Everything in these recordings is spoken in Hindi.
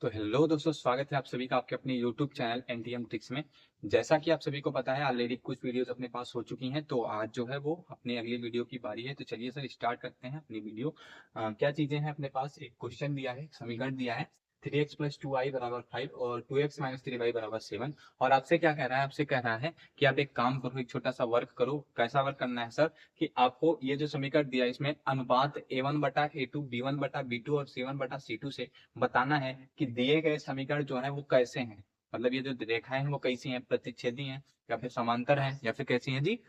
तो हेलो दोस्तों, स्वागत है आप सभी का आपके अपने यूट्यूब चैनल एनटीएम ट्रिक्स में। जैसा कि आप सभी को पता है, ऑलरेडी कुछ वीडियोस अपने पास हो चुकी हैं, तो आज जो है वो अपनी अगली वीडियो की बारी है। तो चलिए सर स्टार्ट करते हैं अपनी वीडियो। क्या चीजें हैं अपने पास? एक क्वेश्चन दिया है, समीकरण दिया है 3x + 2y = 5 और 2x - 3y = 7। और आपसे क्या कह रहा है? आपसे कह रहा है कि आप एक काम करो, एक छोटा सा वर्क करो। कैसा वर्क करना है सर? कि आपको ये जो समीकरण दिया है इसमें अनुपात a1/a2, b1/b2 और c1/c2 से बताना है कि दिए गए समीकरण जो है वो कैसे हैं। मतलब ये जो रेखाएं हैं वो कैसी हैं, प्रतिच्छेदी हैं या फिर समांतर हैं या फिर कैसी हैं जी,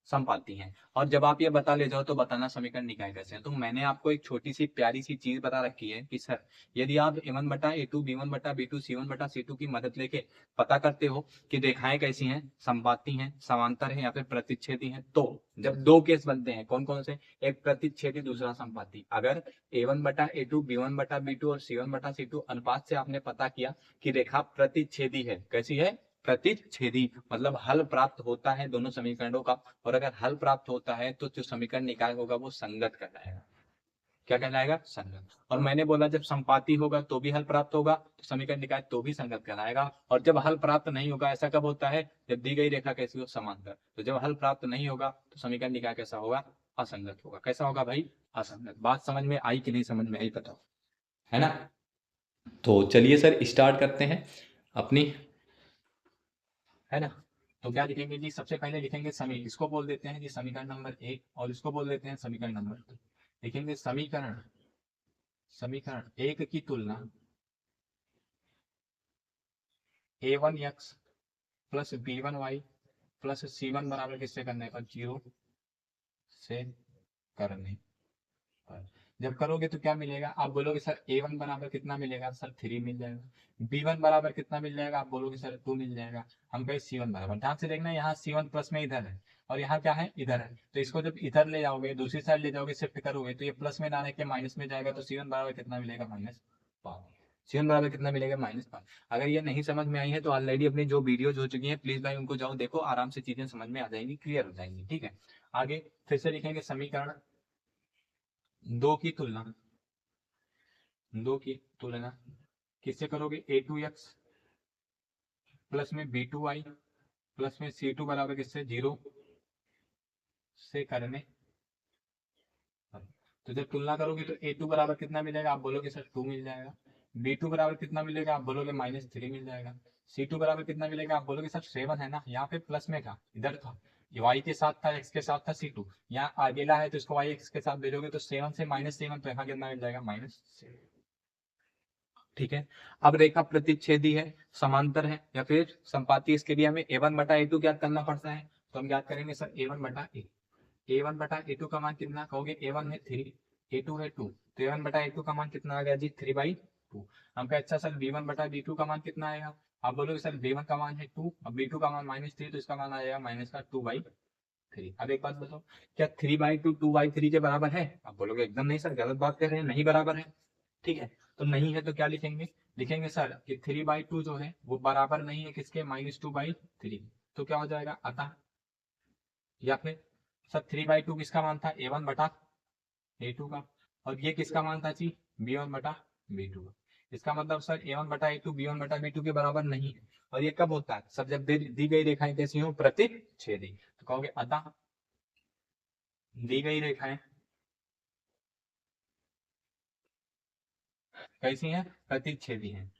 समपाती हैं। और जब आप ये बता ले जाओ तो बताना समीकरण निकाय कैसे हैं। तो मैंने आपको एक छोटी सी प्यारी सी चीज बता रखी है कि सर यदि आप a1/a2, b1/b2, c1/c2 की मदद लेके पता करते हो कि रेखाएं कैसी हैं, समपाती हैं, समांतर हैं या फिर प्रतिच्छेदी हैं, तो जब दो केस बनते हैं, कौन कौन से? एक प्रतिच्छेदी, दूसरा समपाती। अगर a1/a2, b1/b2 और c1/c2 अनुपात से आपने पता किया कि रेखा प्रतिच्छेदी है, कैसी है? प्रतिच्छेदी, मतलब हल प्राप्त होता है दोनों समीकरणों का। और अगर हल प्राप्त होता है तो जो समीकरण निकाय होगा वो संगत कहलाएगा। क्या कहलाएगा? संगत। और मैंने बोला जब संपाती होगा तो भी हल प्राप्त होगा, तो समीकरण निकाय तो भी संगत कहलाएगा। और जब हल प्राप्त नहीं होगा, ऐसा कब होता है? जब दी गई रेखा कैसी हो? समांतर। तो जब हल प्राप्त नहीं होगा तो समीकरण निकाय कैसा होगा? असंगत होगा। कैसा होगा भाई? असंगत। बात समझ में आई कि नहीं समझ में आई बताओ, है ना? तो चलिए सर स्टार्ट करते हैं अपनी, है ना? तो क्या लिखेंगे जी? सबसे पहले लिखेंगे इसको बोल देते हैं जी समीकरण नंबर 1 और इसको बोल देते हैं समीकरण नंबर 2। लिखेंगे समीकरण समीकरण 1 की तुलना a1x + b1y + c1 बराबर किससे करने पर? 0 से करने पर। जब करोगे तो क्या मिलेगा? आप बोलोगे सर a1 बराबर कितना मिलेगा? सर 3 मिल जाएगा। b1 बराबर कितना मिल जाएगा? आप बोलोगे सर 2 मिल जाएगा। हम कहे c1 बराबर, ध्यान से देखना, यहाँ c1 प्लस में इधर है और यहाँ क्या है? इधर है। तो इसको जब इधर ले जाओगे, दूसरी साइड ले जाओगे, शिफ्ट करोगे, तो ये प्लस में ना रह के माइनस में जाएगा। तो c1 बराबर कितना मिलेगा? -5। c1 बराबर कितना मिलेगा? -5। अगर ये नहीं समझ में आई है तो ऑलरेडी अपनी जो वीडियोज हो चुकी है, प्लीज भाई उनको जाओ देखो, आराम से चीजें समझ में आ जाएंगी, क्लियर हो जाएंगी। ठीक है, आगे फिर से लिखेंगे समीकरण 2 की तुलना 2 की तुलना किससे करोगे? a2x प्लस में b2y प्लस में c2 बराबर किससे? 0 से करने। तो जब तुलना करोगे तो a2 बराबर कितना मिलेगा? आप बोलोगे सर 2 मिल जाएगा। b2 बराबर कितना मिलेगा? आप बोलोगे -3 मिल जाएगा। c2 बराबर कितना मिलेगा? आप बोलोगे सर 7 है ना, यहाँ पे प्लस में था, इधर था, y के साथ था, x के साथ था c2, यहाँ अकेला है तो इसको y x के साथ भेजोगे तो 7 से -7, तो यहाँ कितना मिल जाएगा? -7। ठीक है। अब रेखा प्रतिच्छेदी है, समांतर है या फिर संपाती, इसके लिए हमें a1/a2 ज्ञात करना पड़ता है। तो हम ज्ञात करेंगे सर a1/a2 का मान कितना? कहोगे a1 है 3, a2 है 2, तो a1/a2 का मान कितना आ गया जी? 3/2। हम कहे अच्छा सर b1/b2 का मान कितना आएगा? आप बोलोगे सर b1 का मान है 2 और b2 का मान -3, तो इसका मान आ जाएगा -2/3। अब एक बात बताओ, क्या 3/2 2/3 के बराबर है? आप बोलोगे एकदम नहीं सर, गलत बात कर रहे हैं, नहीं बराबर है। ठीक है, तो नहीं है तो क्या लिखेंगे? लिखेंगे सर कि 3/2 जो है वो बराबर नहीं है किसके? -2/3। तो क्या हो जाएगा? अतः, या फिर सर 3/2 किसका मान था? a1/a2 का। और ये किसका मान था जी? b1/b2 का। इसका मतलब सर a1/a2 b1/b2 के बराबर नहीं है। और ये कब होता है? सब जब दी गई रेखाएं कैसी हो? प्रतिच्छेदी। तो कहोगे अतः दी गई रेखाएं कैसी हैं? प्रतिच्छेदी हैं।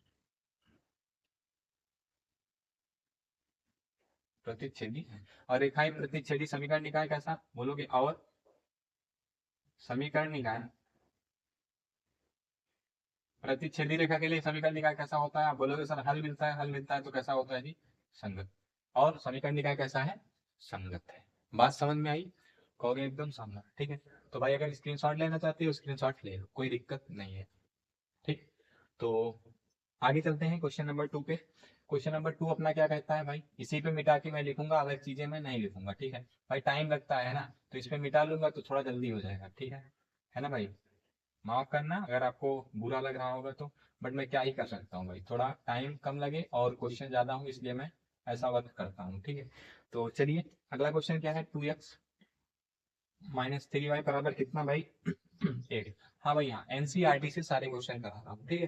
प्रतिच्छेदी है। और रेखाएं प्रतिच्छेदी, समीकरण निकाय कैसा? बोलोगे और समीकरण निकाय प्रतिच्छेदी रेखा के लिए समीकरण निकाय कैसा होता है? आप बोलोगे सर हल मिलता है, हल मिलता है, तो कैसा होता है जी? संगत। और समीकरण निकाय कैसा है? संगत है। बात समझ में आई? कहोगे एकदम सामने। ठीक है, तो भाई अगर स्क्रीनशॉट लेना चाहते हो स्क्रीनशॉट ले लो, कोई दिक्कत नहीं है। ठीक, तो आगे चलते हैं क्वेश्चन नंबर 2 पे। क्वेश्चन नंबर 2 अपना क्या कहता है भाई? इसी पे मिटा के मैं लिखूंगा, अलग चीजें मैं नहीं लिखूंगा। ठीक है भाई, टाइम लगता है ना, तो इस पे मिटा लूंगा तो थोड़ा जल्दी हो जाएगा। ठीक है ना भाई? माफ करना अगर आपको बुरा लग रहा होगा तो, बट मैं क्या ही कर सकता हूँ भाई, थोड़ा टाइम कम लगे और क्वेश्चन ज्यादा हो, इसलिए मैं ऐसा वर्क करता हूँ। ठीक है, तो चलिए अगला क्वेश्चन क्या है? 2x - 3y बराबर कितना भाई? 8। हाँ भाई, हाँ एनसीईआरटी से सारे क्वेश्चन करा रहा हूँ। ठीक है,